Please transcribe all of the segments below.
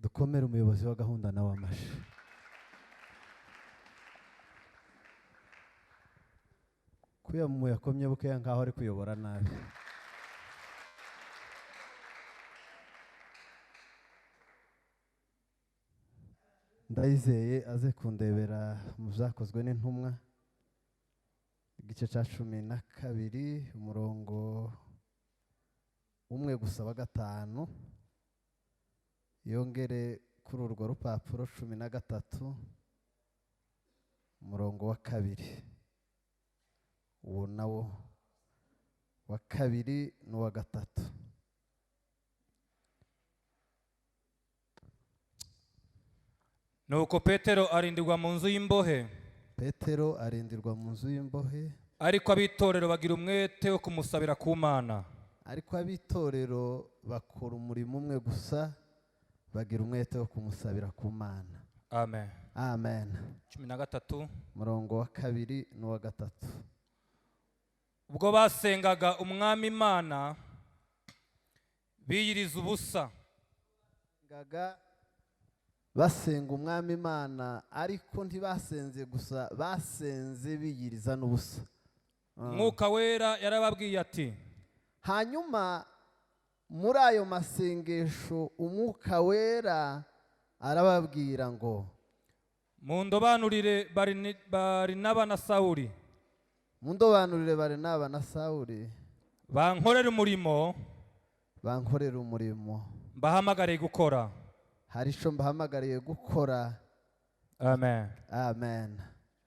dukomere umuyobozi wa gahunda nawe amashi. Kuya mu yakomye bukeya nkaho ari kuyobora nabi. Ndayizeye aze kundebera mu byakozwe n'intumwa igice cya 12 umurongo umwe gusa wa 5 yongere kuri urwo rupapuro 13 umurongo wa 2 uwo nawo wa 2 n'uwa 3. Nuko Petero arindirwa mu nzu y'imbohe. Petero arindirwa mu nzu y'imbohe. Ariko abitorero bagira umwete wo kumusabira ku Mana. Ariko abitorero bakora umurimo umwe gusa, bagira umwete wo kumusabira ku Mana. Amen. Amen. 13 murongo wa 2 n'uwa 3. Ubwo basengaga umwami Imana biyiriza ubusa. Basenga umwami Imana ariko ntibasenze gusa, basenze biyiriza n'ubusa. Mwuka wera yarababwiye ati, hanyuma muri ayo masengesho umwuka wera arababwira ngo mundobanurire Barinaba na Sawuli. Mundobanurire Barinaba na Sawuli bankorera umurimo, bankorera umurimo mbahamagariye gukora. Hari icyo mbahamagariye gukora. Amen. Amen.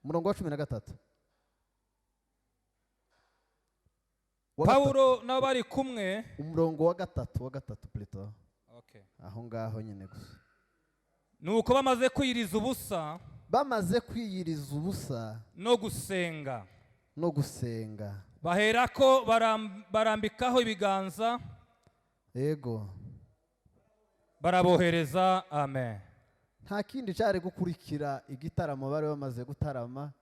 Umurongo wa 13. Paulo nabo bari kumwe. Umurongo wa 3 plutôt. Okay. Aho ngaho nyine gusa. Nuko bamaze kwiyiriza ubusa. Bamaze kwiyiriza ubusa no gusenga. No gusenga. Baherako barambikaho ibiganza. Yego. Barabohereza. Amen. Nta kindi cyari gukurikira igitaramo bari bamaze gutarama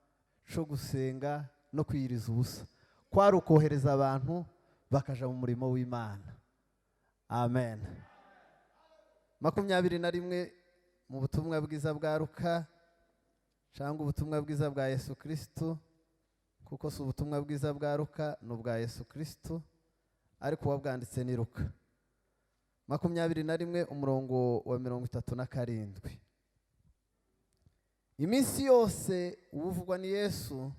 cyo gusenga no kwiyiriza ubusa. Kwari ukohereza abantu bakaja mu murimo w'Imana. Amen. 21 mu butumwa bwiza bwa Luka cyangwa ubutumwa bwiza bwa Yesu Kristo, kuko si ubutumwa bwiza bwa Luka n'ubwa Yesu Kristo, ariko wabwanditse ni Luka. 21 umurongo wa 37. Iminsi yose uvugwa ni Yesu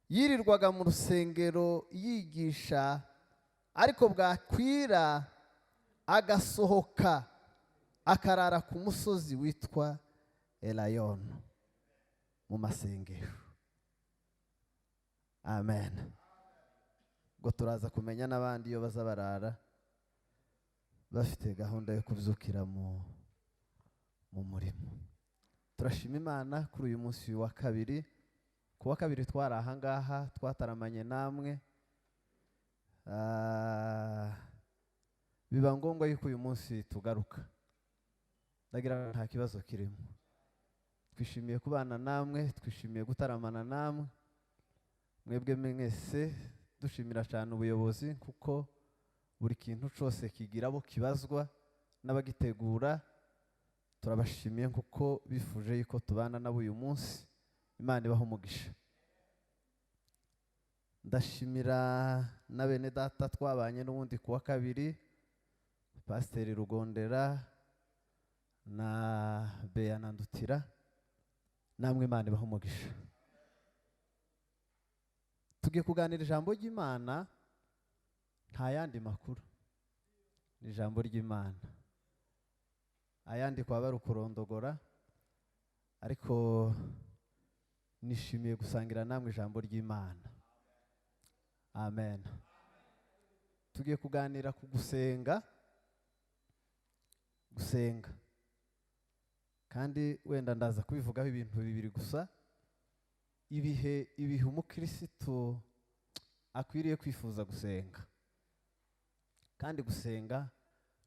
yirirwaga mu rusengero yigisha, ariko bwakwira agasohoka akarara ku musozi witwa Elayono mu masengesho. Amen. Ngo turaza kumenya n'abandi iyo bazabarara bafite gahunda yo kubyukira mu murimo. Turashima Imana kuri uyu munsi wa 2. Kuwa 2 twari ahangaha twataramanye namwe. Biba ngombwa yuko uyu munsi tugaruka. Ndagira nta kibazo kirimo. Twishimiye kubana namwe, twishimiye gutaramana namwe. Mwebwe mwese dushimira cyane ubuyobozi, kuko buri kintu cyose kigira abo kibazwa n'abagitegura. Turabashimiye kuko bifuje yuko tubana nabo uyu munsi. Imana ibaho umugisha. Ndashimira na bene data twabanye n'ubundi kuwa 2, Pasiteri Rugondera na Beya na Ndutira. Namwe Imana ibaho umugisha. Tugiye kuganira ijambo ry'Imana, nta yandi makuru. Ni ijambo ry'Imana. Ayandi kwa bari kurondogora, ariko nishimiye gusangira namwe ijambo ry'Imana. Amen. Tugiye kuganira ku gusenga. Gusenga. Kandi wenda ndaza kubivugaho ibintu bibiri gusa. Ibihe umukristo akwiriye kwifuza gusenga. Kandi gusenga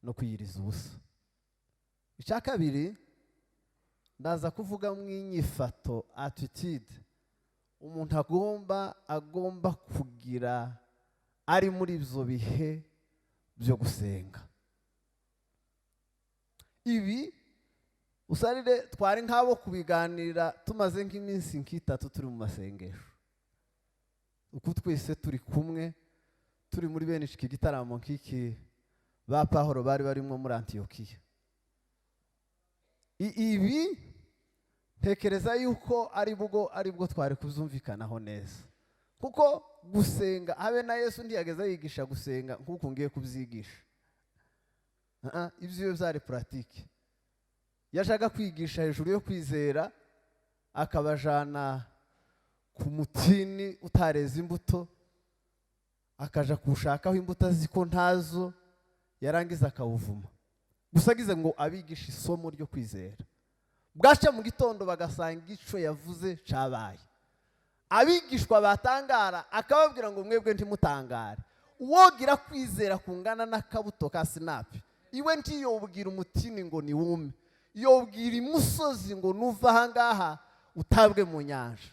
no kwiyiriza ubusa. Icya kabiri ndaza kuvuga mu inyifato, attitude umuntu agomba kugira ari muri ibyo bihe byo gusenga. Ibi usarire twari nk'abo kubiganira tumaze nk'iminsi nk'itatu turi mu masengesho, uko twese turi kumwe turi muri bene iki gitaramo nk'iki ba Pahoro bari barimo muri Antiyokiya. Ibi ntekereza yuko ari bwo twari kuzumvikanaho neza, kuko gusenga habe na Yesu ntiyageza yigisha gusenga nk'uko ngiye kubyigisha. Ibyo byari pratique. Yashaka kwigisha hejuru yo kwizera, akabajana ku mutini utareza imbuto, akaja kushakaho imbuto aziko ntazo, yarangiza akawuvuma. Gusa agize ngo abigisha isomo ryo kwizera. Bwaca mu gitondo bagasanga ico yavuze cabaye. Abigishwa batangara, akababwira ngo mwebwe ntimutangare. Uwogira kwizera kungana n'akabuto ka sinapi, iwe ntiyobwira umutini ngo ni wume, yobwira imusozi ngo nuva ahangaha utabwe mu nyanja.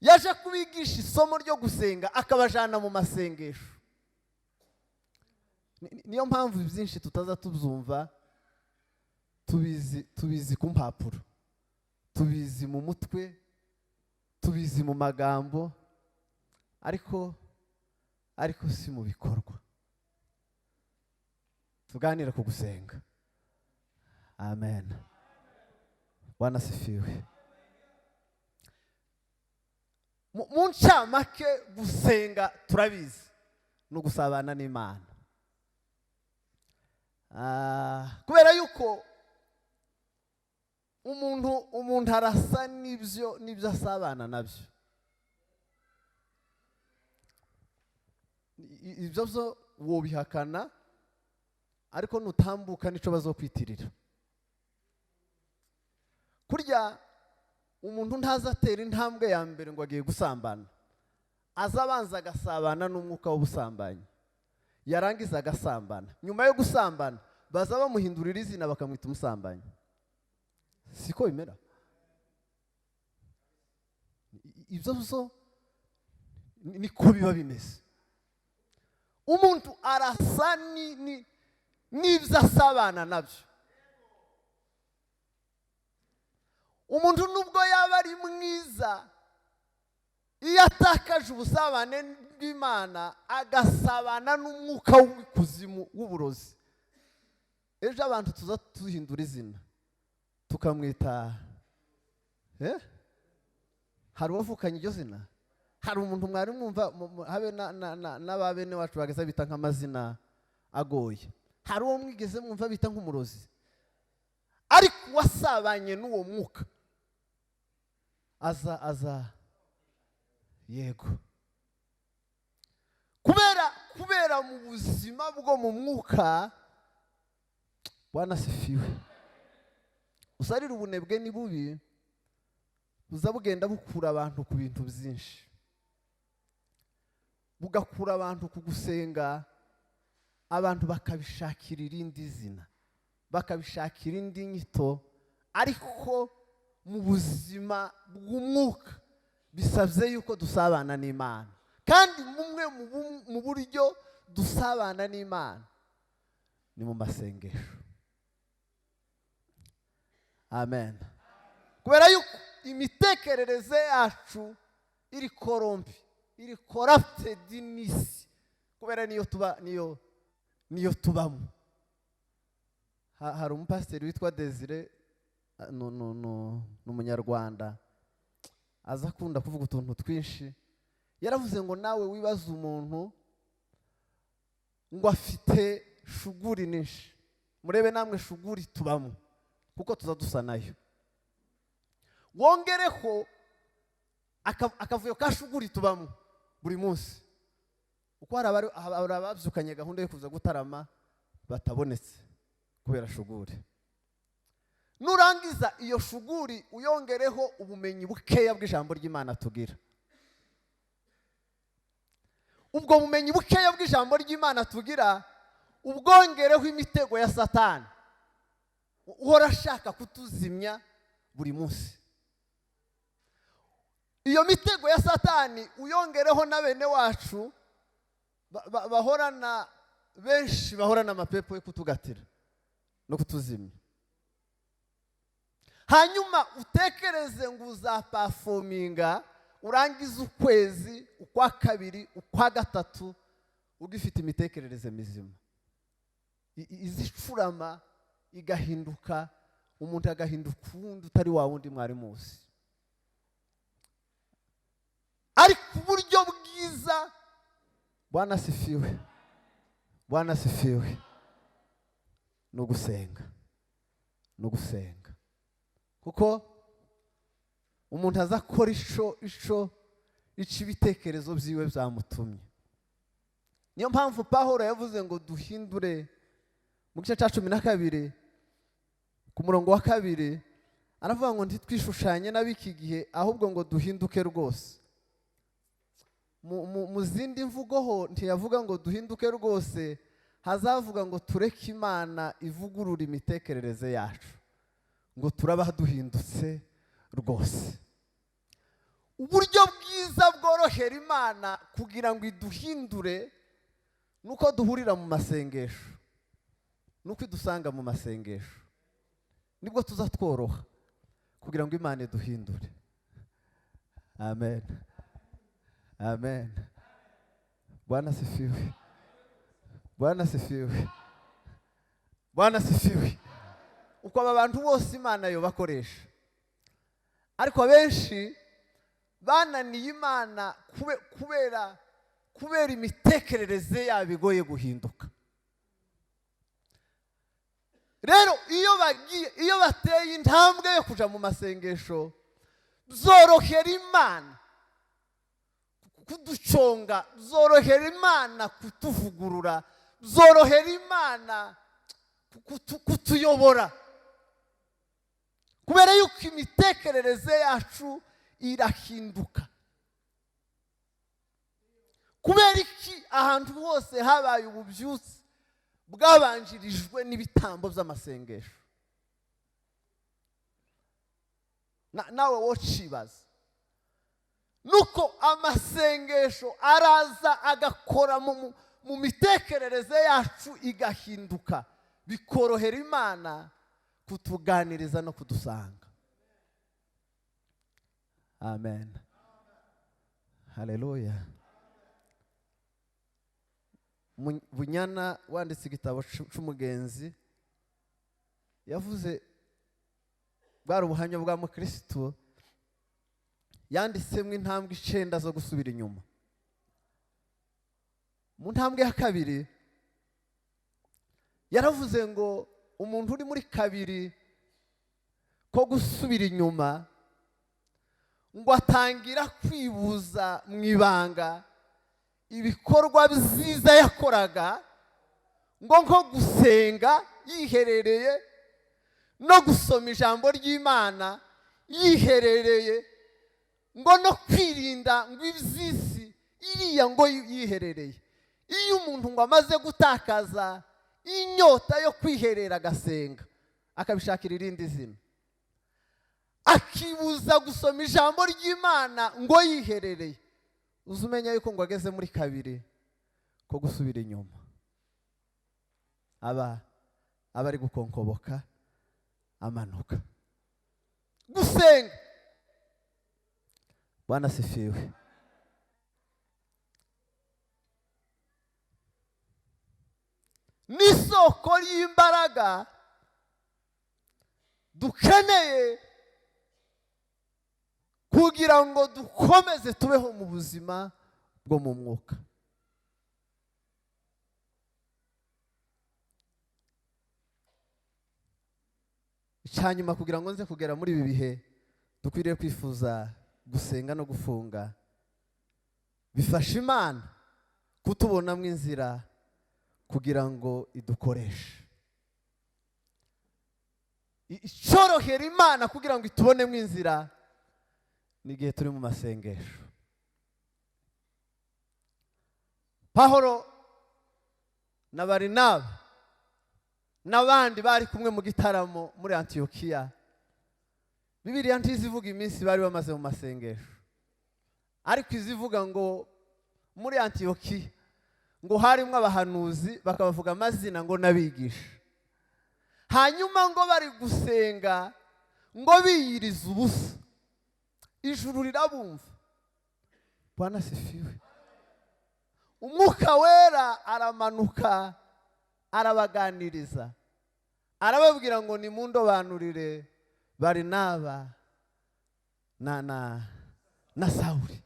Yaje kubigisha isomo ryo gusenga, akabajana mu masengesho. Niyo mpamvu byinshi tutaza tubyumva, tubizi ku mpapuro, tubizi mu mutwe, tubizi mu magambo, ariko si mu bikorwa. Tuganira ku gusenga. Amen. Bwana sifiwe. Mu ncamake gusenga turabizi no gusabana n'Imana. Kubera yuko umuntu arasa n'ibyo asabana nabyo. Ibyo byo wobihakana, ariko nutambuka nico bazokwitirira. Kurya umuntu ntazatera intambwe ya mbere ngo agiye gusambana, azabanza agasabana n'umwuka w'ubusambanyi, yarangiza agasambana. Nyuma yo gusambana baza bamuhindurira izina bakamwita umusambanyi. Siko bimera. Ibyo byo niko biba bimeze. Umuntu arasa n'ibyo asabana nabyo. Umuntu nubwo yaba ari mwiza, iyo atakaje ubusabane bw'Imana agasabana n'umwuka w'ikuzimu w'uburozi, ejo abantu tuza tuhindura izina tukamwita hari uwavukanye iryo zina. Hari umuntu mwari mwumva habe n'ababene wacu bageze bita nk'amazina agoye. Hari uwo mwigeze mwumva bita nk'umurozi, ariko wasabanye n'uwo mwuka aza yego. Kubera mu buzima bwo mu mwuka, Bwana sifiwe. Usarira ubunebwe ni bubi, buza bugenda bukura abantu ku bintu byinshi, bugakura abantu ku gusenga, abantu bakabishakira irindi zina, bakabishakira indi nyito, ariko mu buzima bw'umwuka bisabye yuko dusabana n'Imana. Kandi mumwe mu buryo dusabana n'Imana ni mu masengesho. Amen. Kubera yuko imitekerereze yacu iri korompi, iri corrupted n'isi, kubera niyo tubamo. Hari umupasiteri witwa Desire, n'umunyarwanda, aza akunda kuvuga utuntu twinshi. Yaravuze ngo nawe wibaza umuntu ngo afite shuguri nyinshi, murebe namwe shuguri tubamo, kuko tuza nayo. Wongereho akavuyo ka shuguri tubamo buri munsi, uko hari ababyukanye gahunda yo kuza gutarama batabonetse kubera shuguri. Nurangiza iyo shuguri uyongereho ubumenyi bukeya bw'ijambo ry'Imana tugira. Ubwo bumenyi bukeya bw'ijambo ry'Imana tugira ubwongereho imitego ya Satani, uhora ashaka kutuzimya buri munsi. Iyo mitego ya Satani uyongereho na bene wacu bahorana benshi, bahorana amapepo yo kutugatira no kutuzimya. hanyuma utekereze ngo uzapafominga urangiza ukwezi ukwa kabiri ukwa gatatu ugifite imitekerereze mizima izicurama igahinduka umuntu agahinduka uwundi utari wa wundi mwari muzi ariko uburyo bwiza Bwana asifiwe Bwana asifiwe no gusenga kuko umuntu azakora ico ibitekerezo byiwe byamutumye. Niyo mpamvu Pawulo yavuze ngo duhindure mu gice cya 12 ku murongo wa 2 aravuga ngo ntitwishushanye n'abiki gihe ahubwo ngo duhinduke rwose. Mu zindi mvugoho ntiyavuga ngo duhinduke rwose, hazavuga ngo tureke Imana ivugurura imitekerereze yacu, ngo turaba duhindutse rwose. Uburyo bwiza bworohera Imana kugira ngo iduhindure nuko duhurira mu masengesho, nuko idusanga mu masengesho, nibwo tuzatworoha kugira ngo Imana iduhindure. Amen, amen. Bwana asifiwe, Bwana asifiwe, Bwana asifiwe. Uko aba bantu bose Imana yo bakoresha, ariko abenshi bananiye Imana kubera imitekerereze yabo igoye guhinduka. Rero iyo bateye intambwe yo kuja mu masengesho, zorohera Imana kuduconga, zorohera Imana kutuvugurura, zorohera Imana kutuyobora, kubera yuko imitekerereze yacu irahinduka. Kubera iki ahantu hose habaye ububyutsi bwabanjirijwe n'ibitambo by'amasengesho? Nawe wocibaza nuko amasengesho araza agakora mu mitekerereze yacu igahinduka, bikorohera Imana kutuganiriza no kudusanga. Amen, haleluya. Bunyana wanditse igitabo cy'umugenzi yavuze bwari ubuhamya bwa mukristo, yanditsemo intambwe 9 zo gusubira inyuma. Mu ntambwe ya 2 yaravuze ngo umuntu uri muri 2 ko gusubira inyuma, ngo atangira kwibuza mu ibanga ibikorwa byiza yakoraga, ngo nko gusenga yiherereye no gusoma ijambo ry'Imana yiherereye, ngo no kwirinda ngo iby'isi iriya ngo yiherereye. Iyo umuntu ngo amaze gutakaza inyota yo kwiherera agasenga, akabishakira irindi zina, akibuza gusoma ijambo ry'Imana ngo yiherereye, uzumenya yuko ngo ageze muri 2 ko gusubira inyuma, aba ari gukonkoboka amanuka. Gusenga, Bwana asifiwe, n'isoko y'imbaraga dukeneye kugira ngo dukomeze tubeho mu buzima bwo mu mwuka. Icyanyuma kugira ngo nze kugera muri ibi bihe, dukwiriye kwifuza gusenga no gufunga bifasha Imana kutubonamo inzira kugira ngo idukoreshe. Icyorohera Imana kugira ngo itubonemo inzira n'igihe turi mu masengesho. Pawulo na Barinaba n'abandi bari kumwe mu gitaramo muri Antiyokiya, Bibiliya ntizivuga iminsi bari bamaze mu masengesho, ariko izivuga ngo muri Antiyokiya ngo harimo abahanuzi, bakabavuga amazina ngo n'abigisha. Hanyuma ngo bari gusenga, ngo biyiriza ubusa, ijuru rirabumva. Bwana asifiwe. Umwuka wera aramanuka arabaganiriza, arababwira ngo nimundobanurire Barinaba na Sawuli,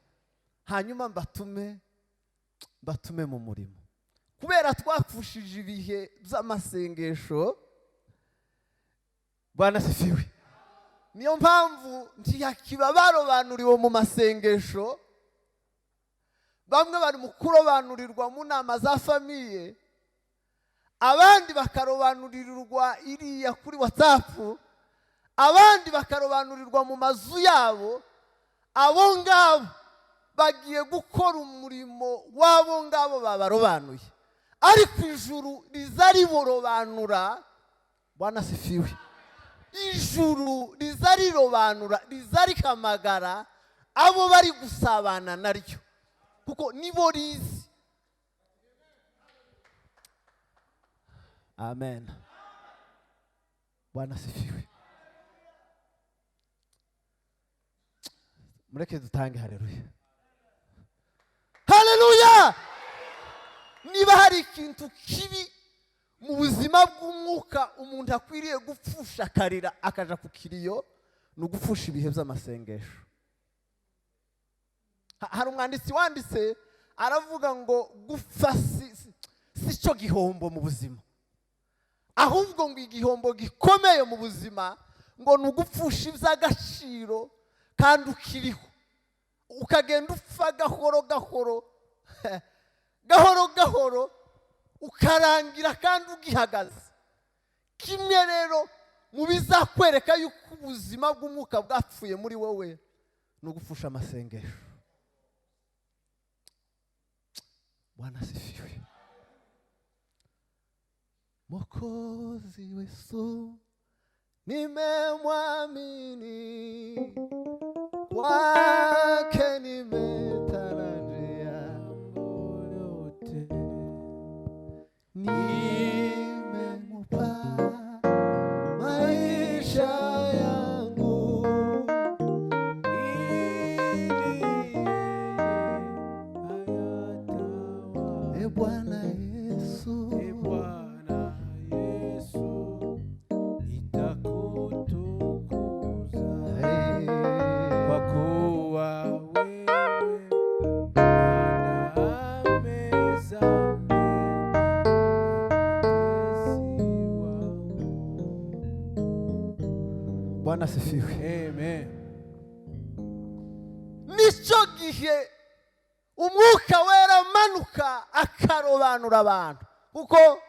hanyuma mbatume mu murimo. Kubera twapfushije ibihe by'amasengesho, Bwana asifiwe, niyo mpamvu Ntakibazo barobanuriwe mu masengesho. Bamwe bari mu kurobanurirwa mu nama za famiye, abandi bakarobanurirwa iriya kuri WhatsApp, abandi bakarobanurirwa mu mazu yabo. Abo ngabo bagiye gukora umurimo w'abo ngabo babarobanuye, ariko ijuru riza riborobanura. Bwana asifiwe. Ijuru riza rirobanura, riza rikamagara abo bari gusabana naryo, kuko nibo rizi. Amen. Bwana asifiwe. Mureke dutange haleluya. Haleluya. Niba hari ikintu kibi mu buzima bw'umwuka umuntu akwiriye gupfusha akarira akaja ku kiriyo, ni ugupfusha ibihe by'amasengesho. Hari umwanditsi wanditse aravuga ngo gupfa si cyo gihombo mu buzima, ahubwo ngo igihombo gikomeye mu buzima ngo ni ugupfusha iby'agaciro kandi ukiriho, ukagenda upfa gahoro gahoro gahoro gahoro, ukarangira kandi ugihagaze. Kimwe rero mu bizakwereka yuko ubuzima bw'umwuka bwapfuye muri wowe ni ugupfusha amasengesho. Bwana asifiwe. Mwokozi Yesu nimemwamini, kwake nimetarajia yote, nimemupa maisha yangu ili ayatawale. Bwana Yesu, Bwana Yesu, nitakutukuza kwa kuwa wewe unameza mbele. Bwana asifiwe. Amen. Nico gihe umwuka wera manuka akarobanura abantu, kuko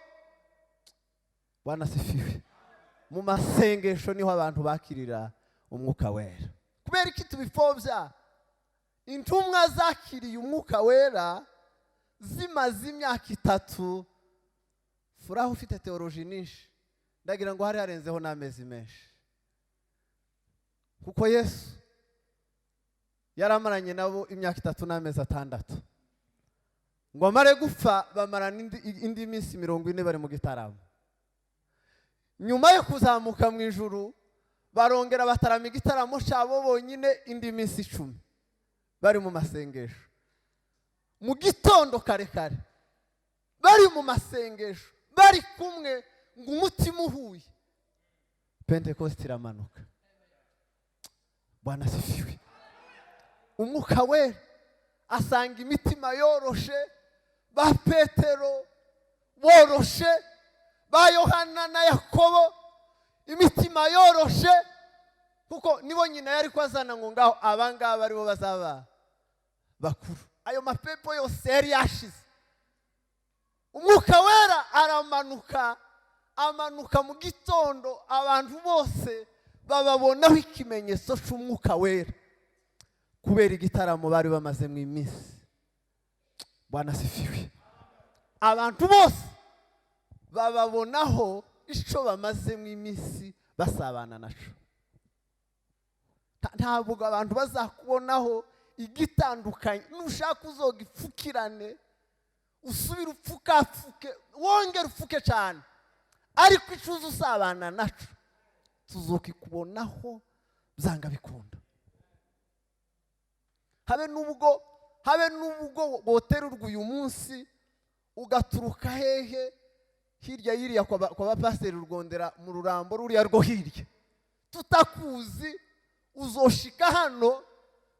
Bwana asifiwe, mu masengesho niho abantu bakirira umwuka wera. Kubera iki tubipfobya? Intumwa zakiriye umwuka wera zimaze imyaka 3. Furaho ufite teoloji nyinshi, ndagira ngo hari harenzeho n'amezi menshi, kuko Yesu yaramaranye nabo imyaka 3 n'amezi 6. Ngo amare gupfa bamarana indi minsi 40 bari mu gitaramo. Nyuma yo kuzamuka mu ijuru barongera batarama igitaramo cyabo bonyine indi minsi 10 bari mu masengesho. Mu gitondo kare kare bari mu masengesho, bari kumwe, ngo umutima uhuye, Pentecost iramanuka. Bwana asifiwe. Umwuka wera asanga imitima yoroshe, ba Petero boroshe, ba Yohana na Yakobo imitima yoroshe, kuko nibo nyina yari kwazana ngo ngaho abangaba aribo bazaba bakuru. Ayo mapepo yose yari yashize. Umwuka wera amanuka mu gitondo, abantu bose bababonaho ikimenyetso cy'umwuka wera, kubera igitaramo bari bamaze mu iminsi. Bwana asifiwe. Abantu bose bababonaho ico bamaze mu iminsi basabana naco. Ntabwo abantu bazakubonaho igitandukanye. Nushaka uzogipfukirane, usubira upfuke, wongera upfuke cyane, ariko icuza usabana naco tuzokikubonaho byanga bikunda. Habe nubwo woterurwa uyu munsi ugaturuka hehe hirya yiriya kwa bapasiteri urwondera mu rurambo ruriya rwo hirya, tutakuzi uzoshika hano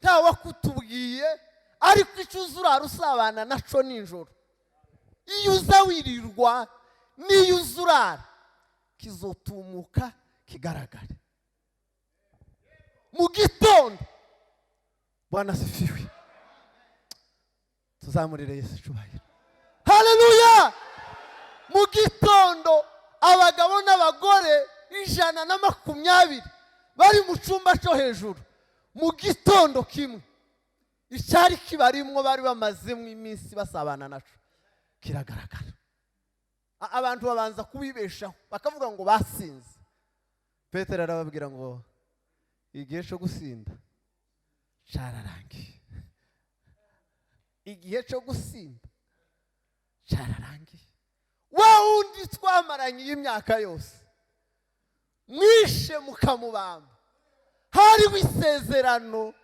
ntawe kutubwiye, ariko icyo uzurara usabana naco ninjoro. Iyo uza wirirwa n'iyo uzurara kizotumuka kigaragare mu gitondo. Bwana sifiwe. Tuzamurire Yesu cyubahiro. Haleluya. Mu gitondo abagabo n'abagore 120 bari mu cyumba cyo hejuru, mu gitondo kimwe icyari kibarimwo bari bamazemo iminsi basabana naco kiragaragara. Abantu babanza kubibeshaho bakavuga ngo basinze. Petero arababwira ngo igihe cyo gusinda cyararangiye. Igihe cyo gusinda cyararangiye. Wa undi twamaranye imyaka yose mwishe mukamubamba, hariho isezerano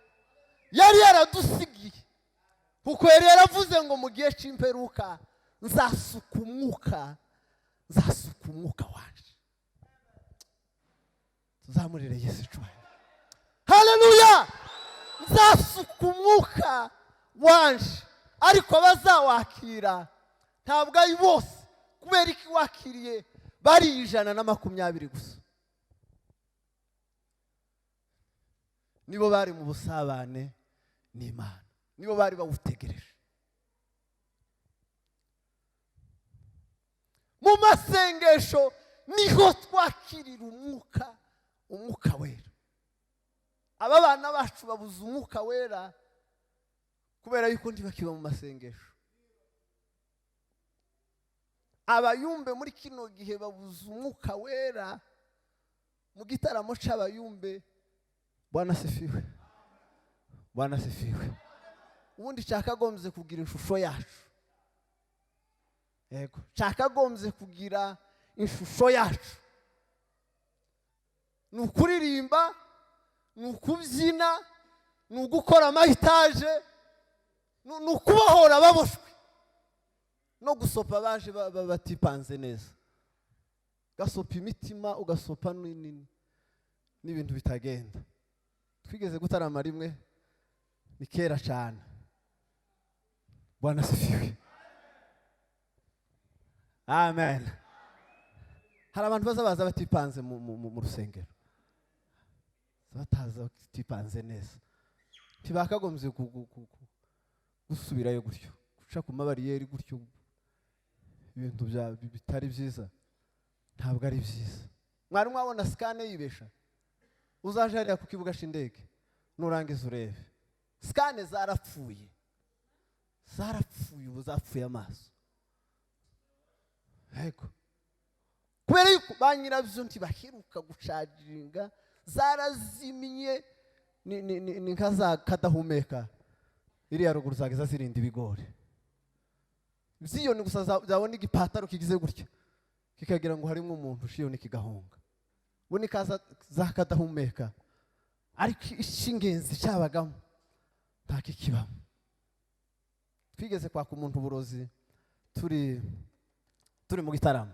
yari yaradusigiye, kuko yari yaravuze ngo mu gihe cy'imperuka nzasuka umwuka wanje. Tuzamurire Yesu cyubahiro. Haleluya. Nzasuka umwuka wanje, ariko bazawakira ntabwo ari bose, kubera iki wakiriye bari 120 gusa. Nibo bari mu busabane n'Imana, nibo bari bawutegereje. Mu masengesho niho twakirira umwuka wera. Aba bana bacu babuze umwuka wera kubera yuko ntibakiba mu masengesho. Abayumbe muri kino gihe babuze umwuka wera mu gitaramo c'abayumbe. Bwana sifiwe. Bwana sifiwe. Ubundi cyakagombye kugira ishusho yacu. Yego, cyakagombye kugira ishusho yacu. Nukuririmba, nukubyina, nugukora amahitaje, nukubohora baboshwe, no gusopa baje batipanze neza. Gasopa imitima ugasopa n'ibintu bitagenda. Twigeze gutarama rimwe ni kera cyane. Bwana sifiwe. Amen. Hari abantu bazabaza batipanze mu rusengero, bataza batipanze neza, ntibakagombye gusubirayo gutyo, guca ku mabariyeri gutyo, ibintu bitari byiza, ntabwo ari byiza. Mwari mwabona sikane yibesha? Uzaje hariya ku kibuga cy'indege nurangiza urebe, sikane zarapfuye, ubu zapfuye amaso. Yego, kubera yuko ba nyirabyo ntibaheruka gucaginga, zarazimye ni nka kadahumeka iriya ruguru zagiza zirinda ibigori. Ziyoni gusa zabona igipataro kigize gutya kikagira ngo harimo umuntu ushiyoni kigahunga, bo ni kaza zakadahumeka, ariko ishingenzi cyabagamo nta kikibamo. Twigeze kwaka umuntu uburozi turi mu gitaramo,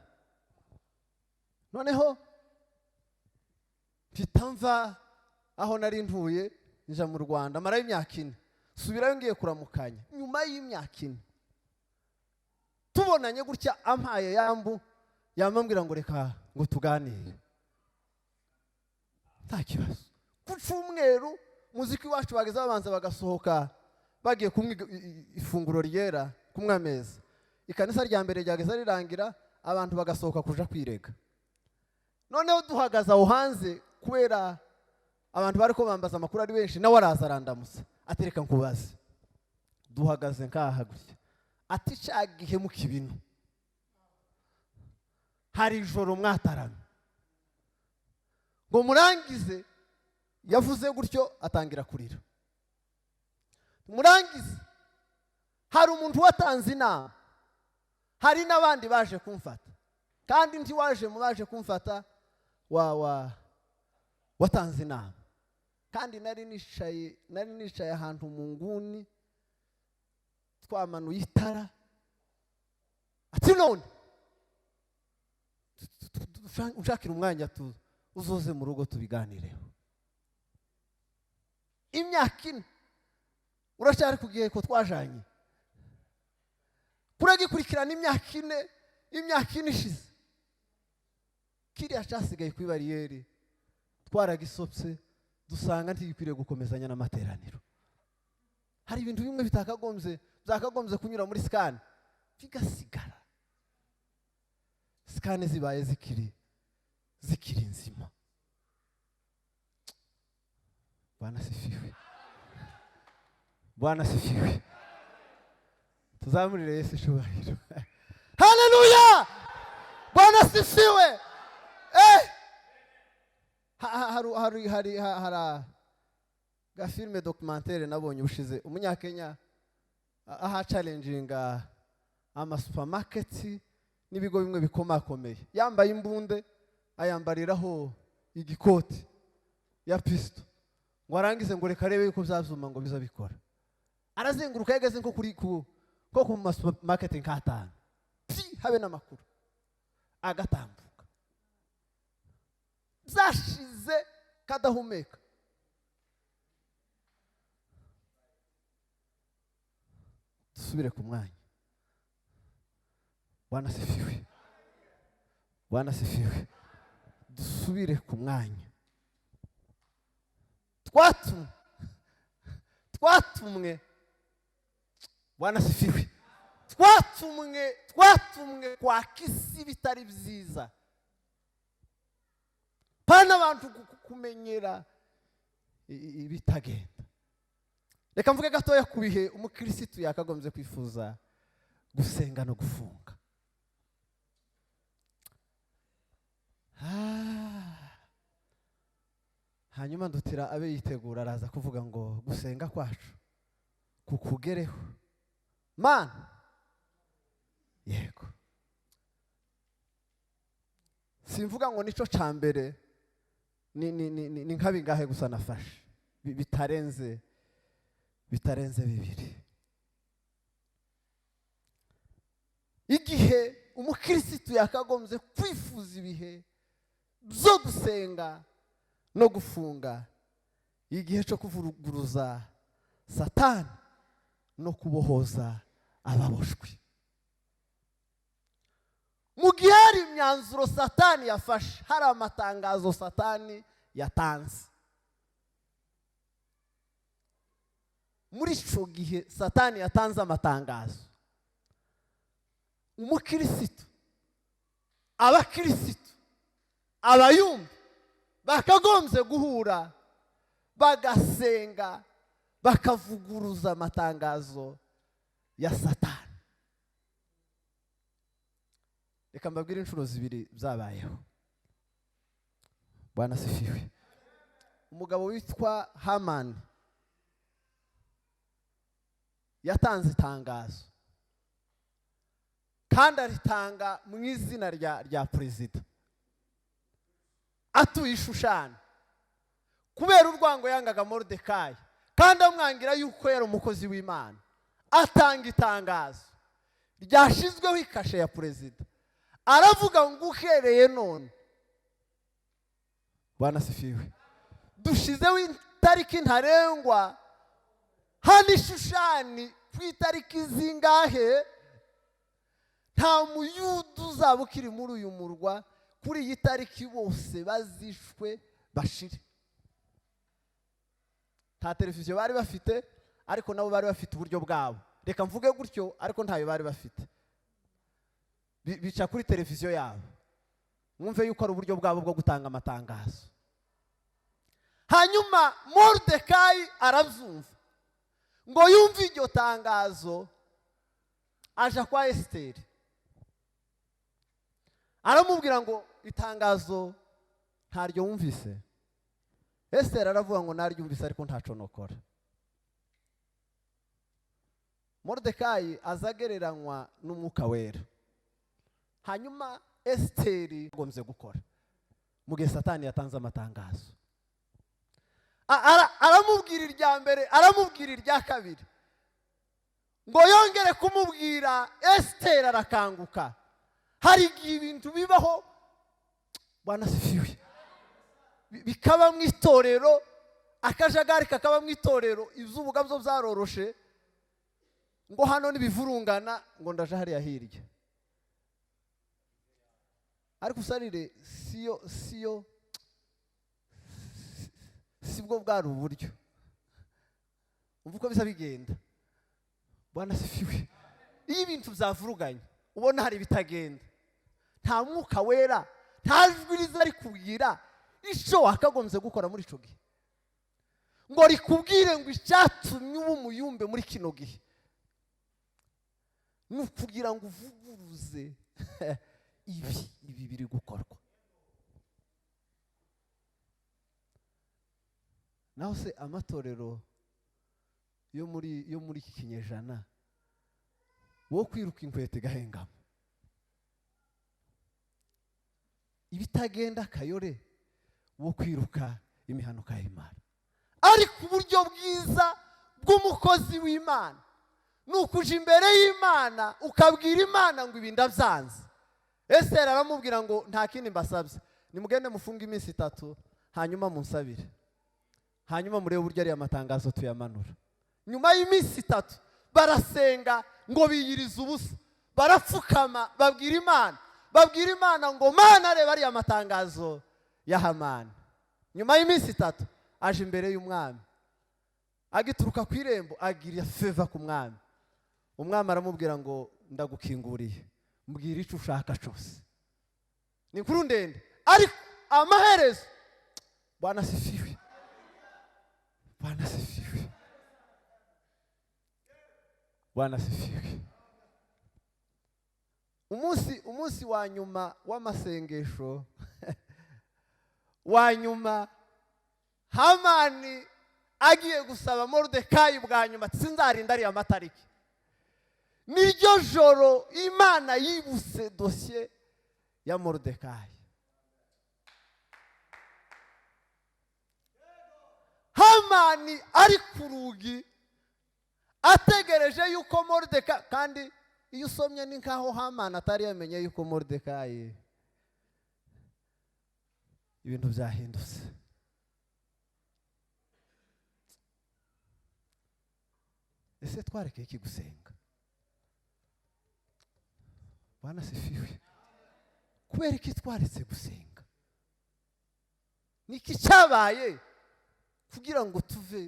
noneho mfitamva aho nari ntuye nja mu Rwanda, mara y'imyaka 4 subirayo ngiye kuramukanya. Nyuma y'imyaka 4 tubonanye gutya ampaye yambwira ngo reka ngo tuganire. Nta kibazo. Ku cyumweru muziki wacu bageze babanza bagasohoka bagiye kumwiga ifunguro ryera kumwe ameza. Ikanisa rya mbere ryageze rirangira, abantu bagasohoka kuja kwirega. Noneho duhagaze aho hanze kubera abantu bari ko bambaza amakuru ari benshi, nawe araza arandamusa atereka nkubaze. Duhagaze nkaha gutya, ati cagihe mu kibino hari ijoro mwataramye ngo murangize. Yavuze gutyo atangira kurira. Murangize hari umuntu watanze inama, hari n'abandi baje kumfata, kandi nti waje kumfata watanze inama. kandi nari nicaye ahantu mu nguni twamanuye itara ati none ushakira umwanya uzoze mu rugo tubiganireho. Imyaka 4 uracyari kugiye ko twajanye kuragikurikirana imyaka 4 ishize kiriya cyasigaye kuri bariyeri twaragisopse dusanga ntigikwiriye gukomezanya n'amateraniro. Hari ibintu bimwe byakagombye kunyura muri scan bigasigara. Scan zibaye zikiri nzima. Bwana sifiwe. Tuzamurire Yesu cyubahiro. Haleluya! Bwana sifiwe. Hari ga filme documentaire nabonye ubushize umunyakenya aha challenginga ama supermarket n'ibigo bimwe bikomakomeye, yambaye imbunde ayambariraho igikoti ya pisto ngo arangize ngo reka rebe yuko byazuma ngo bizabikora. Arazenguruka yageze nko ku supermarket nk'atanu habe n'amakuru agatambuka zashize kadahumeka. Dusubire ku mwanya. Bwana sifiwe. Bwana sifiwe. Dusubire ku mwanya. Twatumwe. Bwana sifiwe. Twatumwe kwa kisi bitari byiza. Pana abantu kumenyera ibitagenda. Reka mvuge gatoya kubihe umukristo yakagombye kwifuza gusenga no gufunga. Hanyuma ndutira abe yitegura araza kuvuga ngo gusenga kwacu kukugereho. Man yego. Simvuga ngo nico cambere ni nkabingahe gusa nafashe bitarenze 2. Igihe umukristo yakagombye kwifuza ibihe byo gusenga no gufunga, igihe cyo kuvuguruza Satani no kubohoza ababoshwe. Mu gihe hari imyanzuro Satani yafashe, hari amatangazo Satani yatanze. Muri ico gihe Satani yatanze amatangazo, umukristo, abakristo, abayumbe bakagombye guhura bagasenga bakavuguruza amatangazo ya Satani. Reka mbabwire inshuro 2 byabayeho. Bwana sifiwe. Umugabo witwa Hamani yatanze itangazo kandi aritanga mu izina rya perezida atuye Shushani kubera urwango yangaga Moridekayi kandi amwangira yuko yari umukozi w'Imana. Atanga itangazo ryashizweho ikashe ya perezida, aravuga ngo uhereye none, Bwana sifiwe, dushizeho itariki ntarengwa hano Shushani ku itariki zingahe nta muyuda uzaba ukiri muri uyu murwa kuri iyi tariki bose bazishwe bashire. Nta televiziyo bari bafite ariko nabo bari bafite uburyo bwabo. Reka mvuge gutyo ariko ntayo bari bafite. Bica kuri televiziyo yabo. Mwumve yuko ari uburyo bwabo bwo gutanga amatangazo. Hanyuma Moridekayi arabyumva ngo yumve iryo tangazo, aja kwa Esiteri aramubwira ngo itangazo ntaryo wumvise. Esiteri aravuga ngo naryumvise ariko ntaco nokora. Moridekayi azagereranywa n'umwuka wera. Hanyuma Esiteri agombye gukora mu gihe Satani yatanze amatangazo. aramubwira irya mbere, aramubwira irya kabiri, ngo yongere kumubwira. Esiteri arakanguka. Hari igihe ibintu bibaho, Bwana asifiwe, bikaba mu itorero, akajagari kakaba mu itorero, izubuga byo byaroroshe, ngo hano nibivurungana, ngo ndaje hariya hirya. Ariko usarire sibwo bwari uburyo. Umva uko bisa bigenda. Bwana asifiwe. Iyo ibintu byavuruganye, ubona hari bitagenda, nta mwuka wera, nta jwi riza rikubwira icyo wakagombye gukora muri icyo gihe, ngo rikubwire ngo icyatumye uba umuyumbe muri kino gihe ni ukugira ngo uvuguruze ibi biri gukorwa. Naho se amatorero yo muri iki kinyejana, wo kwiruka inkweto igahengama, ibitagenda kayore, wo kwiruka imihanuka y'Imana. Ariko uburyo bwiza bw'umukozi w'Imana ni ukuja imbere y'Imana ukabwira Imana ngo ibi ndabyanze. Esiteri aramubwira ngo nta kindi mbasabye, nimugende mufunge iminsi 3, hanyuma munsabire, hanyuma murebe uburyo ari amatangazo tuyamanura. Nyuma y'iminsi 3 barasenga ngo biyiriza ubusa, barapfukama babwira Imana ngo Mana reba ari amatangazo ya Hamani. Nyuma y'iminsi 3 aje imbere y'umwami, agituruka ku irembo agira feva ku mwami. Umwami aramubwira ngo ndagukinguriye, mbwira icyo ushaka cyose. Ni inkuru ndende, ariko amaherezo, Bwana asifiwe, Bwana asifiwe, Bwana asifiwe. Umunsi wa nyuma w'amasengesho wa nyuma, Hamani agiye gusaba Moridekayi bwa nyuma, sinzarinda ari amatariki. Niryo joro Imana yibuse dosiye ya Moridekayi. Hamani ari ku rugi ategereje yuko Moridekayi, kandi iyo usomye ni nkaho Hamani atari yamenye yuko Moridekayi ibintu byahindutse. Ese twarekeye iki gusenga? Bwana asifiwe. Kubera iki twaretse gusenga? Niki cyabaye kugira ngo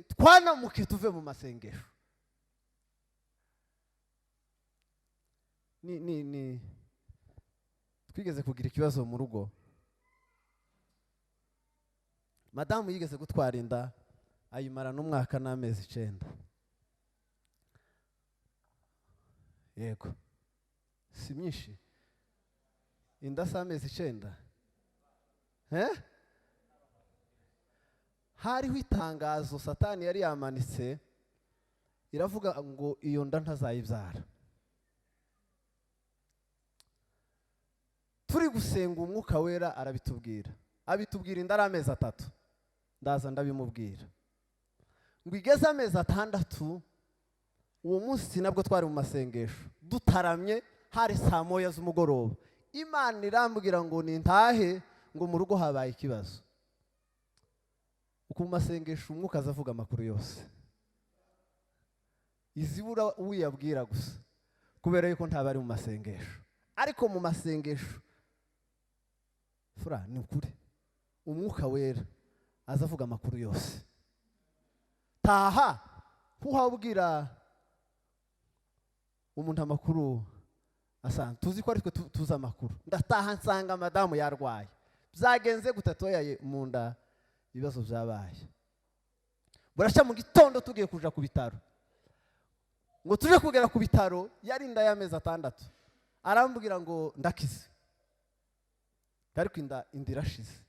twanamuke tuve mu masengesho? Twigeze kugira ikibazo mu rugo. Madamu yigeze gutwara inda, ayimara n'umwaka n'amezi 9. Yego, si myinshi inda si amezi 9. Hariho itangazo Satani yari yamanitse, iravuga ngo iyo nda ntazayibyara. Turi gusenga umwuka wera arabitubwira, abitubwira inda ari amezi 3. Ndaza ndabimubwira ngo igeze amezi 6. Uwo munsi nabwo twari mu masengesho dutaramye, hari saa 9 z'umugoroba. Imana irambwira ngo nintahe, ngo mu rugo habaye ikibazo. Uko mu masengesho umwuka azavuga amakuru yose, izibura uyabwira gusa, kubera yuko ntabari mu masengesho. Ariko mu masengesho fura ni ukuri, umwuka wera azavuga amakuru yose. Taha kuhabwira umuntu amakuru asanzwe, tuzi ko ariko tuzi amakuru. Ndataha nsanga madamu yarwaye. Byagenze gutatoyaye mu nda, ibibazo byabaye. Burashya mu gitondo tugiye kuja ku bitaro, ngo tuje kugera ku bitaro yari inda y'amezi 6. Arambwira ngo ndakize, ariko inda irashize,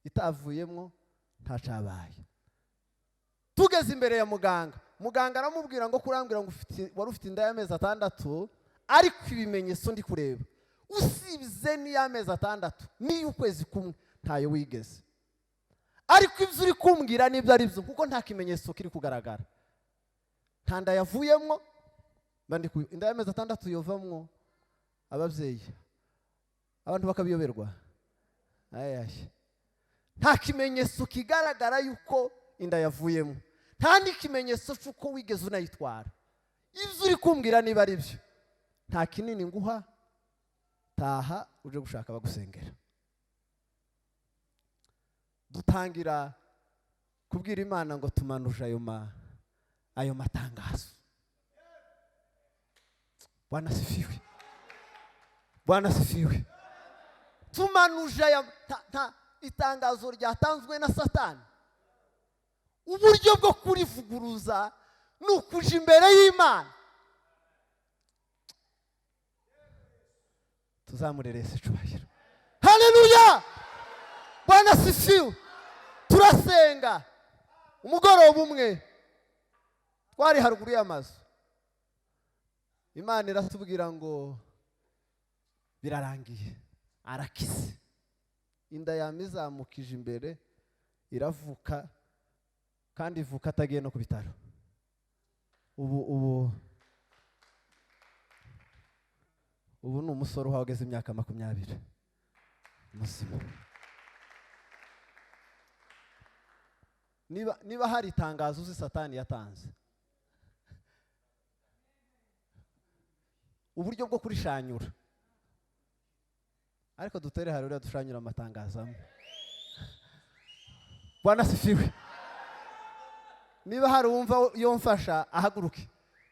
itavuyemo ntacabaye. Tugeze imbere ya muganga, muganga aramubwira ngo kurambwira ngo wari ufite inda y'amezi 6, ariko ibimenyetso ndi kureba usibize ni y'amezi 6 n'iy'ukwezi kumwe ntayo wigeze. ariko ibyo uri kumbwira nibyo ari byo kuko nta kimenyetso kiri kugaragara. Nta nda yavuyemo, inda y'amezi 6 yovamwo ababyeyi abantu bakabiyoberwa. Nta kimenyetso kigaragara yuko inda yavuyemo, nta n'ikimenyetso cy'uko wigeze unayitwara. Ibyo uri kumbwira niba ari byo, nta kinini nguha, taha uje gushaka bagusengera. Dutangira kubwira Imana ngo tumanuje ayo matangazo. Bwana sifiwe, Bwana sifiwe. Tumanuje itangazo ryatanzwe na Satani. Uburyo bwo kurivuguruza ni ukuja imbere y'Imana. Tuzamurerese icyubahiro. Haleluya, Bwana sifiwe. Turasenga umugoroba umwe twari haruguru y'amazu, Imana iratubwira ngo birarangiye, arakize. Inda yamizamukije imbere iravuka, kandi ivuka atagiye no ku bitaro. Ubu ni umusore uhageze imyaka 20 muzima. Niba hari itangazo uzi Satani yatanze, uburyo bwo kurishanyura, ariko dutere harura dushanyura amatangazo amwe. Bwana sifiwe. Niba hari umva yomfasha ahaguruke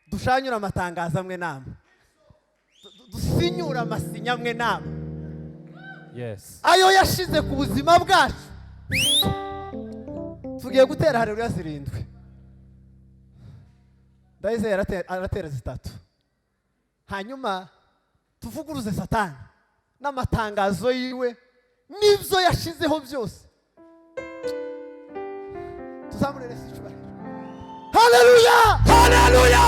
dushanyura amatangazo amwe namwe, dusinyura amasinya amwe namwe. Yes. Ayo yashize ku buzima bwacu. Tugiye gutera harura 7. Ndayize aratera 3. Hanyuma tuvuguruze Satani n'amatangazo yiwe n'ibyo yashizeho byose. Tuzamurere icyubahiro. Haleluya, haleluya,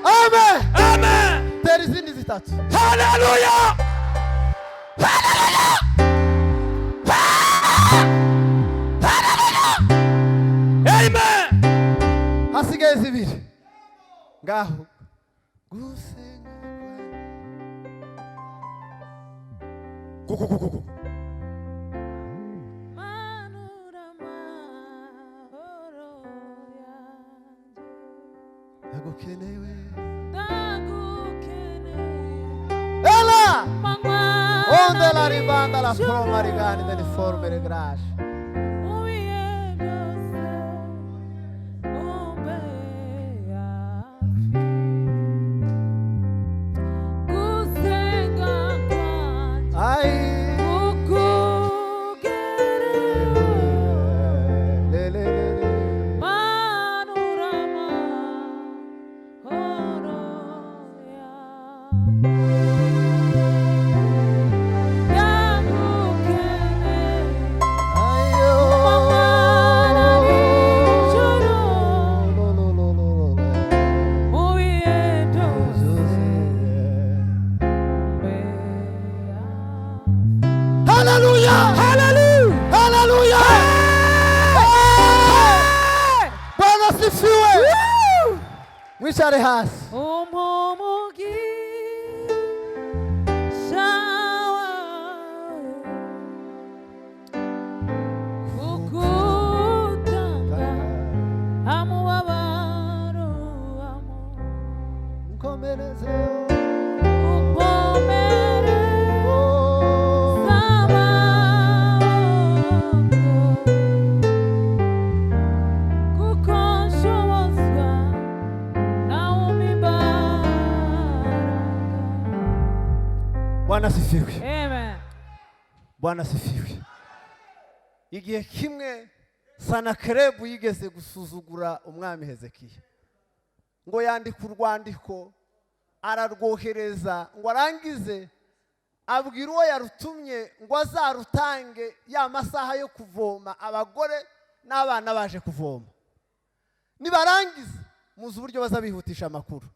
amen, amen. Tera izindi 3. Haleluya, haleluya, amen. Hasigaye 2 ngaho. Ela! Onde la ribanda la forma rigani delle forme le grazie. Wishare hasi. Bwana sifiwe. Amen. Bwana sifiwe. Igihe kimwe Sanakrebu yigeze gusuzugura umwami Hezekiya, ngo yandika urwandiko ararwohereza, ngo arangize abwira uwo yarutumye ngo azarutange ya masaha yo kuvoma abagore n'abana baje kuvoma. Nibarangiza muzi uburyo bazabihutisha amakuru,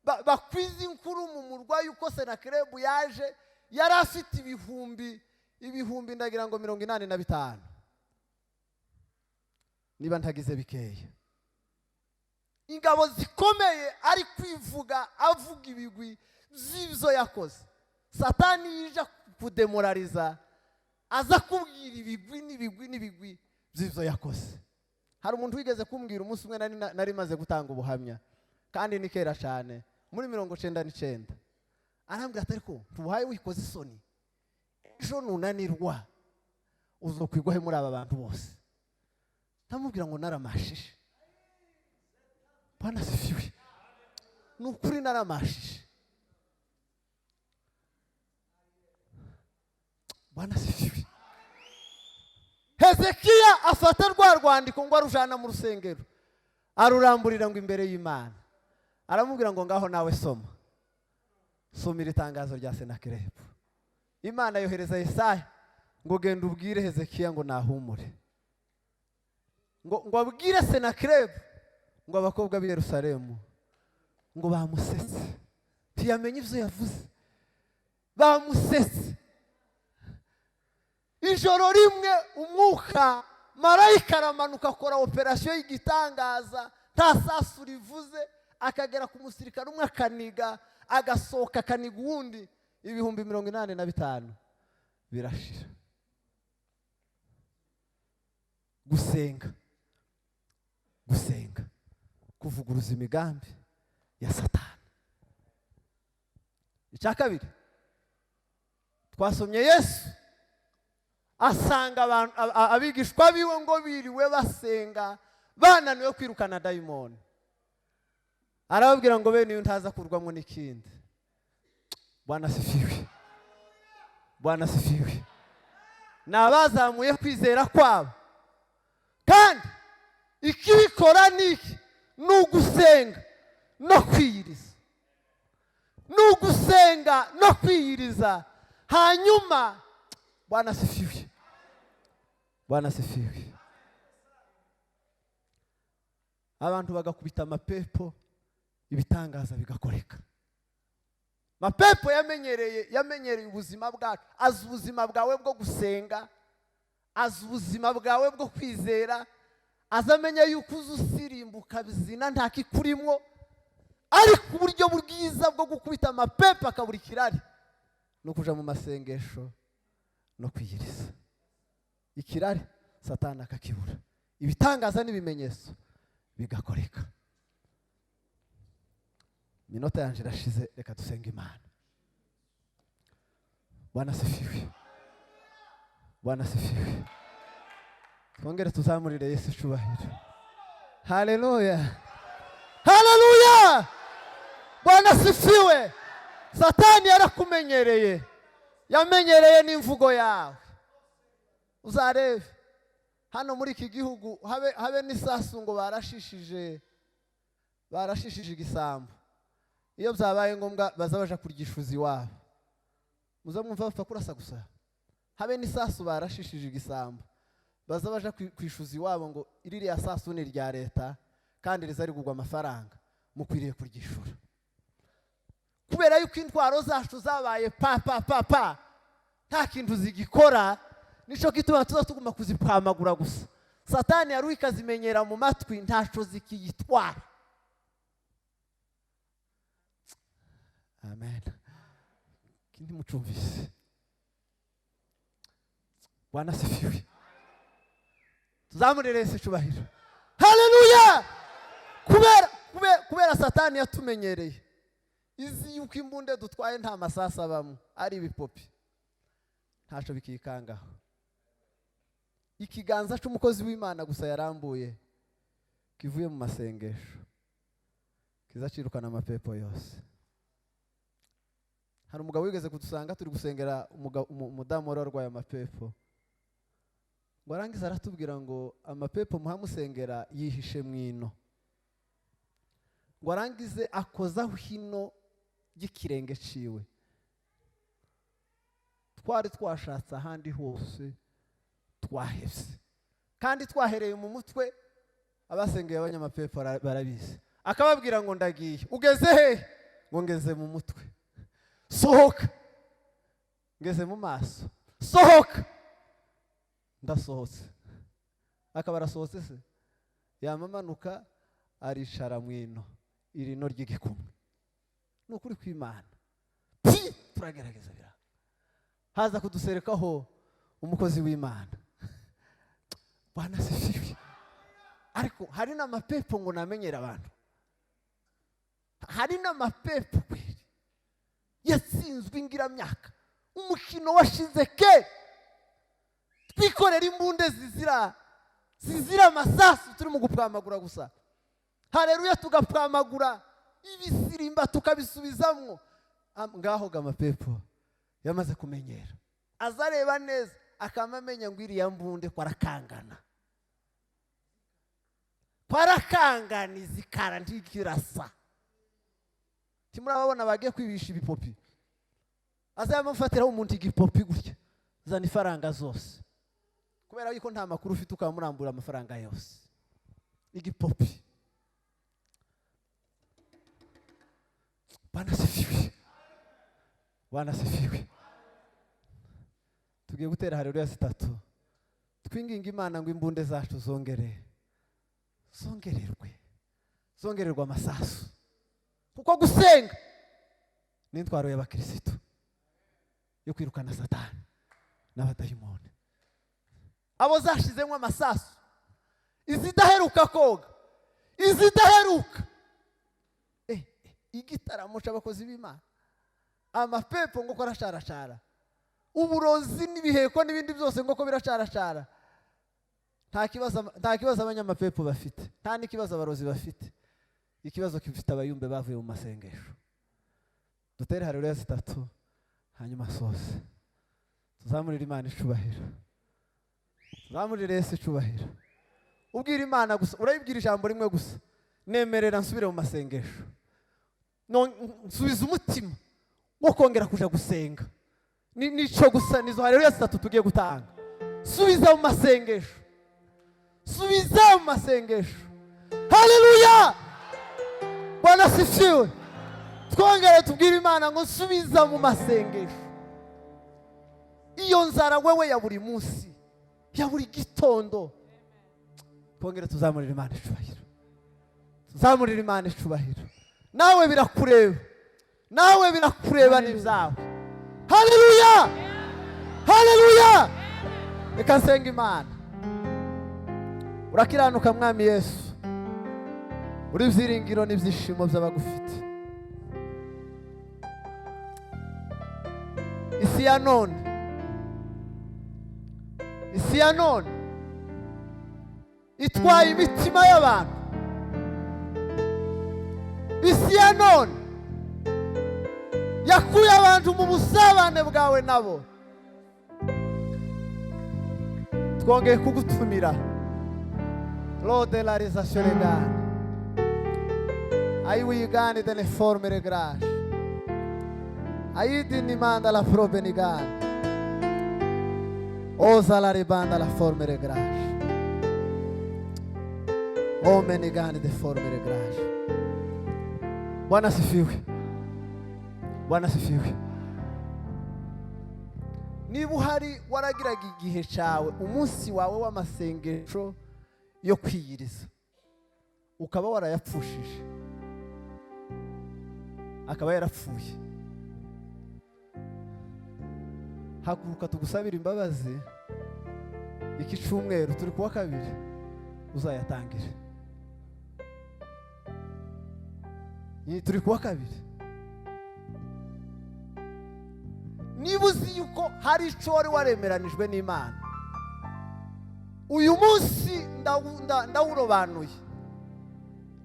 bakwiza inkuru mu murwa yuko Sanakrebu yaje, yari afite ibihumbi ibihumbi ndagira ngo 85 niba ntagize bikeya. Ingabo zikomeye ari kwivuga avuga ibigwi z'ibyo yakoze. Satani yija kudemoraliza aza kubwira ibigwi by'ibyo yakoze. Hari umuntu wigeze kumbwira umunsi umwe nari maze gutanga ubuhamya kandi ni kera cyane muri 99. Arambwira ati ariko tubaye wikoze isoni ejo nunanirwa uzokwigwahe muri aba bantu bose. Ndamubwira ngo naramashije. Bwana sifiwe. Nukuri naramashije. Bwana sifiwe. Hezekiya afata rwa rwandiko ngo arujana mu rusengero aruramburira ngo imbere y'Imana. Aramubwira ngo ngaho nawe soma. Somira itangazo rya Senakeribu. Imana yohereza Yesaya ngo genda ubwire Hezekiya ngo nahumure. Ngo abwire Senakeribu ngo abakobwa b'i Yerusalemu ngo bamusetse. Ntiyamenye ivyo yavuze. Bamusetse. Ijoro rimwe umwuka marayika aramanuka akora operasiyo y'igitangaza nta sasu rivuze akagera ku musirikare umwe akaniga agasohoka akaniga uwundi. Ibihumbi 85 birashira. Gusenga kuvuguruza imigambi ya Satani. Icya kabiri twasomye Yesu asanga abantu abigishwa biwe ngo biriwe basenga bananiwe kwirukana dayimoni. Arababwira ngo bene iyo ntaza kurwamo n'ikindi. Bwana sifiwe. Bwana sifiwe. Nabazamuye kwizera kwabo kandi ikibikora niki nugusenga no kwiyiriza. Nugusenga no kwiyiriza hanyuma Bwana sifiwe. Bwana sifiwe. Abantu bagakubita amapepo ibitangaza bigakoreka. Amapepo yamenyereye ubuzima bwacu. Azi ubuzima bwawe bwo gusenga, azi ubuzima bwawe bwo kwizera, azamenya yuko uzusirimbuka bizina nta kikurimo. Ariko uburyo bwiza bwo gukubita amapepo akabura ikirari no kuja mu masengesho no kwiyiriza. Ikirari Satani akakibura, ibitangaza n'ibimenyetso bigakoreka. Minota yanje irashize, reka dusenga Imana. Bwana sifiwe. Bwana sifiwe. Twongere tuzamurire Yesu cyubahiro. Haleluya. Haleluya. Bwana sifiwe. Satani yarakumenyereye. Yamenyereye n'imvugo yawe. Uzarebe hano muri iki gihugu habe n'isasu ngo barashishije igisambo. Iyo byabaye ngombwa bazabaja kurgishuza iwabo. Muza mwumva bapfa kurasa gusa. Habe n'isasu barashishije igisambo. Bazabaja kwishuza iwabo ngo iririya sasu ni rya leta kandi rizari kugwa amafaranga mukwiriye kurgishura. Kubera yuko intwaro zacu zabaye pa nta kintu zigikora, nico gituma tuza tuguma kuzipamagura gusa. Satani yaruhi kazimenyera mu matwi ntaco zikiyitwara. Amen. Kindi mucumvise. Bwana sifiwe. Tuzamurire Yesu cyubahiro. Haleluya. Kubera Satani yatumenyereye. Izi yuko imbunde dutwaye nta masasa bamwe ari ibipopi. Ntaco bikikangaho. Ikiganza cy'umukozi w'Imana gusa yarambuye kivuye mu masengesho kizacirukana amapepo yose. Hari umugabo wigeze kudusanga turi gusengera umudamu warwaye amapepo. Ngo arangiza aratubwira ngo amapepo muhamusengera yihishe mwino. Ngo arangize akozaho hino y'ikirenge ciwe. Twari twashatse ahandi hose twahevye kandi twahereye mu mutwe. Abasengeye abanyamapepo barabizi. Akababwira ngo ndagiye. Ugeze he? Ngo ngeze mu mutwe. Sohoka. Ngeze mu maso. sohoka. Ndasohotse. Akaba arasohotse se yamamanuka aricara mwino irino ry'igikumwe. Nukuri kw'Imana turagerageza bira haza kuduserekaho umukozi w'Imana. Bwana sifiwe. Ariko hari n'amapepo ngo namenyera abantu. Hari n'amapepo kweli yatsinzwe ingiramyaka. Umukino washize ke twikorera imbunde zizira amasasu turi mu gupwamagura gusa. Haleluya, tugapwamagura ibisirimba tukabisubizamwo. Ngaho gamapepo yamaze kumenyera, azareba neza akamamenya ngo iriya mbunde kwarakangana izikara ntikirasa. Timurababona bagiye kwibisha ibipopi, azayamufatiraho umuntu igipopi gutya zana ifaranga zose, kubera yuko nta makuru ufite ukamurambura amafaranga yose. Igipopi. Bwana sifiwe. Bwana sifiwe. Tugiye gutera haleluya 3. Twinginga Imana ngo imbunde zacu zongererwa amasasu. Kuko gusenga ni intwaro y'abakristo yo kwirukana Satani n'abadayimoni. Abo zashizemo amasasu, izidaheruka koga, izidaheruka. Igitaramo cy'abakozi b'Imana. Amapepo ngo korashara. Uburozi n'ibiheko n'ibindi byose ngo ko birashara. Nta kibazo abanyamapepo bafite, nta n'ikibazo abarozi bafite. Ikibazo gifite abayumbe bavuye mu masengesho. Dutere haleluya 3 hanyuma sose. Tuzamurira Imana icubahiro. Tuzamurire Yesu icubahiro. Ubwira Imana gusa, urayibwira ijambo rimwe gusa. Nemerera nsubire mu masengesho. Nsubiza umutima wo kongera kuja gusenga. Nico gusa nizo haleluya 3 tugiye gutanga. Subiza mu masengesho. Subiza mu masengesho. Haleluya! Bwana sifiwe. Twongere tubwire Imana ngo subiza mu masengesho. Iyo nzara wewe ya buri munsi, ya buri gitondo. Twongere tuzamurira Imana icubahiro. Tuzamurira Imana icubahiro. Nawe birakureba. Nawe birakureba n'ibyawe. Haleluya! Haleluya! Reka nsenga Imana. Urakiranuka Mwami Yesu. Uri byiringiro n'ibyishimo by'abagufite. Isi ya none itwaye imitima y'abantu. Isi ya none yakuye abantu mu busabane bwawe nabo. Twongeye kugutumira Lord de la réalisation légale. Ai wigani delle forme regrage. Ai di nimanda la probe nigani. Osa la ribanda la forme regrage. Ome nigani de forme regrage. Bwana sifiwe. Bwana sifiwe. Niba uhari waragiraga igihe cyawe, umunsi wawe w'amasengesho yo kwiyiriza, ukaba warayapfushije, akaba yarapfuye, haguruka tugusabira imbabazi. Iki cyumweru turi kuwa 2 uzayatangire. Turi kuwa 2. Niba uzi yuko hari icyo wari waremeranijwe n'Imana, uyu munsi ndawurobanuye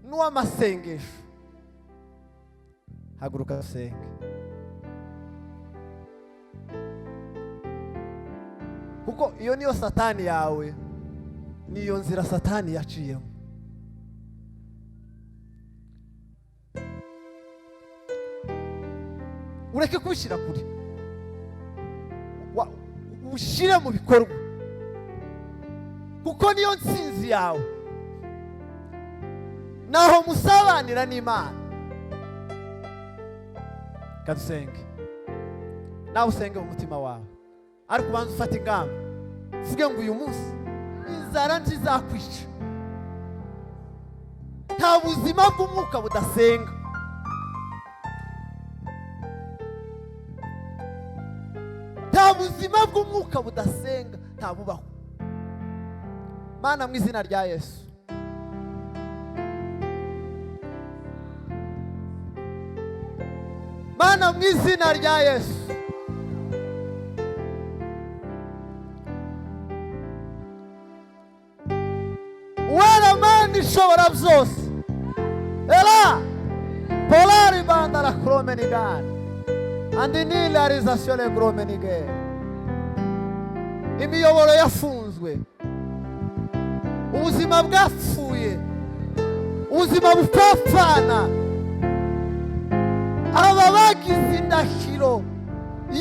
n'uw'amasengesho. Haguruka usenge. Kuko iyo niyo Satani yawe, niyo nzira Satani yaciyemo. Ureke kubishyira kure, ushyire mu bikorwa, kuko niyo nsinzi yawe. Naho musabanira n'Imana. Kadusenge. Nawe usenge mu mutima wawe. ariko ubanza ufata ingamba uvuge ngo uyu munsi inzara ntizakwica. Nta buzima bw'umwuka budasenga. Nta buzima bw'umwuka budasenga, nta bubaho. Mana mu izina rya Yesu, Mana mu izina rya Yesu, wera Mana ishobora byose. Ela polari banda la kromenigani andini la rizashione kromenigani. Imiyoboro yafunzwe, ubuzima bwapfuye, ubuzima bupfapfana. Aba bagize indahiro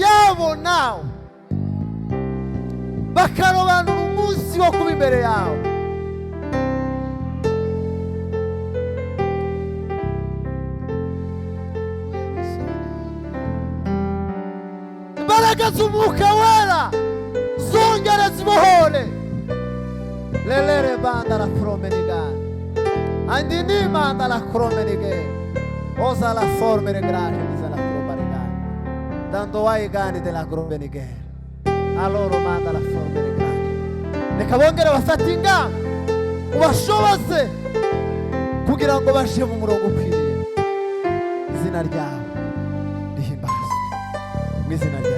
yabo nawe bakarobanura umunsi wo kuba imbere yawe. Imbaraga z'umwuka wera zongera zibohore. Lelere banda la promenigani andini manda la promenigani. Osa la forme de gracia dice la promenigani dando ai gani della promenigani. Allora manda la forme de gracia. Reka bongere bafate ingamba ubashoboze kugira ngo bashe mu murongo ukwiriye. Izina ryawe rihimbazwe mu izina ryawe.